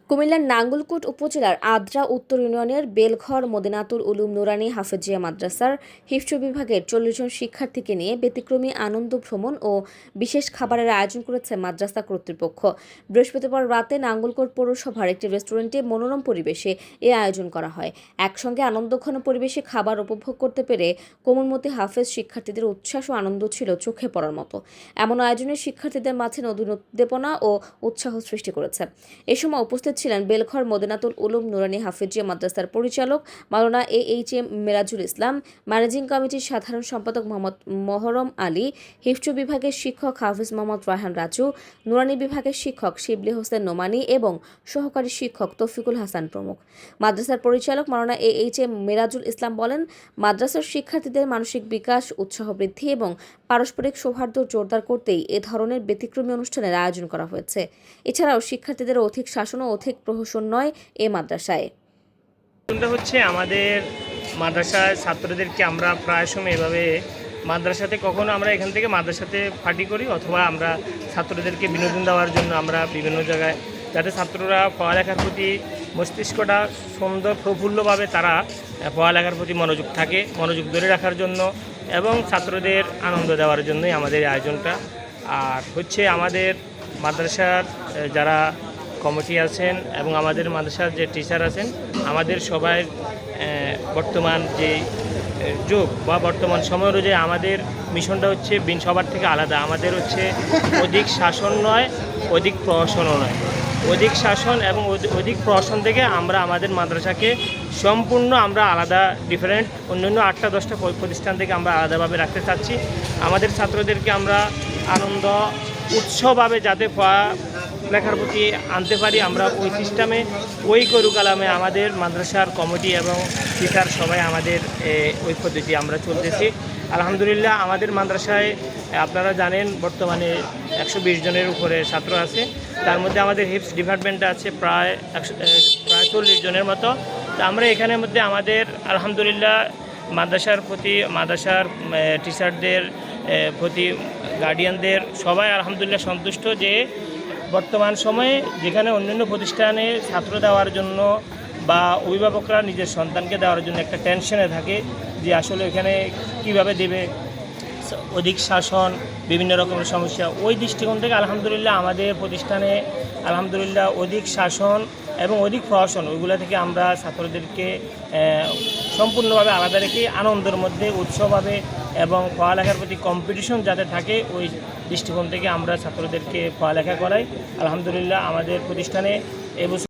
কুমিল্লার নাঙ্গলকোট উপজেলার আদ্রা উত্তর ইউনিয়নের বেলঘর মদিনাতুল উলুম নুরানী হাফেজিয়া মাদ্রাসার হিফজ বিভাগের ৪০ জন শিক্ষার্থীকে নিয়ে ব্যতিক্রমী আনন্দ ভ্রমণ ও বিশেষ খাবারের আয়োজন করেছে মাদ্রাসা কর্তৃপক্ষ। বৃহস্পতিবার রাতে নাঙ্গলকোট পৌরসভার একটি রেস্টুরেন্টে মনোরম পরিবেশে এ আয়োজন করা হয়। একসঙ্গে আনন্দঘন পরিবেশে খাবার উপভোগ করতে পেরে কোমলমতি হাফেজ শিক্ষার্থীদের উচ্ছ্বাস ও আনন্দ ছিল চোখে পড়ার মতো। এমন আয়োজনে শিক্ষার্থীদের মাঝে নতুন উদ্দীপনা ও উৎসাহ সৃষ্টি করেছে। এ সময় উপস্থিত ছিলেন বেলঘর মদিনাতুল উলুম নুরানী হাফেজিয়া মাদ্রাসার পরিচালক মাওলানা AHM মেরাজুল ইসলাম, ম্যানেজিং কমিটির সাধারণ সম্পাদক মোহাম্মদ মহরম আলী, হিফজ বিভাগের শিক্ষক হাফিজ মোহাম্মদ রায়হান রাজু, নুরানী বিভাগের শিক্ষক শিবলি হোসেন নোমানী এবং সহকারী শিক্ষক তৌফিকুল হাসান প্রমুখ। মাদ্রাসার পরিচালক মাওলানা AHM মেরাজুল ইসলাম বলেন, মাদ্রাসার শিক্ষার্থীদের মানসিক বিকাশ, উৎসাহ বৃদ্ধি এবং পারস্পরিক সৌহার্দ্য জোরদার করতেই এ ধরনের ব্যতিক্রমী অনুষ্ঠানের আয়োজন করা হয়েছে। এছাড়াও শিক্ষার্থীদের অধিক শাসন ও অধিক প্রহসন নয় এ মাদ্রাসায়। হচ্ছে আমাদের মাদ্রাসায় ছাত্রদেরকে আমরা প্রায় সময় এভাবে মাদ্রাসাতে কখনো আমরা এখান থেকে মাদ্রাসাতে পার্টি করি, অথবা আমরা ছাত্রদেরকে বিনোদন দেওয়ার জন্য আমরা বিভিন্ন জায়গায়, যাতে ছাত্ররা পড়ালেখার প্রতি মস্তিষ্কটা সুন্দর প্রফুল্লভাবে তারা পড়ালেখার প্রতি মনোযোগ ধরে রাখার জন্য এবং ছাত্রদের আনন্দ দেওয়ার জন্যই আমাদের এই আয়োজনটা। আর হচ্ছে আমাদের মাদ্রাসার যারা কমিটি আছেন এবং আমাদের মাদ্রাসার যে টিচার আছেন, আমাদের সবাই বর্তমান যে যুগ বা বর্তমান সময় অনুযায়ী আমাদের মিশনটা হচ্ছে সবার থেকে আলাদা। আমাদের হচ্ছে অধিক শাসন নয়, অধিক প্রহসনও নয়। অধিক শাসন এবং অধিক প্রহসন থেকে আমরা আমাদের মাদ্রাসাকে সম্পূর্ণ আমরা আলাদা, ডিফারেন্ট অন্যান্য 8-10টা প্রতিষ্ঠান থেকে আমরা আলাদাভাবে রাখতে চাচ্ছি। আমাদের ছাত্রদেরকে আমরা আনন্দ উৎসবভাবে যাতে লেখার প্রতি আনতে পারি, আমরা ওই সিস্টেমে, ওই কালামে আমাদের মাদ্রাসার কমিটি এবং টিচার সবাই আমাদের ওই পদ্ধতি আমরা চলতেছি। আলহামদুলিল্লাহ আমাদের মাদ্রাসায় আপনারা জানেন বর্তমানে 120 জনের উপরে ছাত্র আছে। তার মধ্যে আমাদের হিফজ ডিপার্টমেন্টে আছে প্রায় 40 জনের মতো। তো আমরা এখানের মধ্যে আমাদের আলহামদুলিল্লাহ মাদ্রাসার প্রতি, মাদ্রাসার টিচারদের প্রতি, গার্ডিয়ানদের সবাই আলহামদুলিল্লাহ সন্তুষ্ট যে বর্তমান সময়ে যেখানে অন্যান্য প্রতিষ্ঠানে ছাত্র দেওয়ার জন্য বা অভিভাবকরা নিজের সন্তানকে দেওয়ার জন্য একটা টেনশনে থাকে যে আসলে এখানে কিভাবে দেবে, অধিক শাসন, বিভিন্ন রকমের সমস্যা, ওই দৃষ্টিকোণ থেকে আলহামদুলিল্লাহ আমাদের প্রতিষ্ঠানে আলহামদুলিল্লাহ অধিক শাসন এবং অধিক প্রহসন, ওইগুলো থেকে আমরা ছাত্রদেরকে সম্পূর্ণভাবে আলাদা রেখে আনন্দের মধ্যে উৎসবভাবে এবং পড়ালেখার প্রতি কম্পিটিশন যাতে থাকে ওই দৃষ্টিকোণ থেকে আমরা ছাত্রদেরকে পড়ালেখা করাই। আলহামদুলিল্লাহ আমাদের প্রতিষ্ঠানে এবছর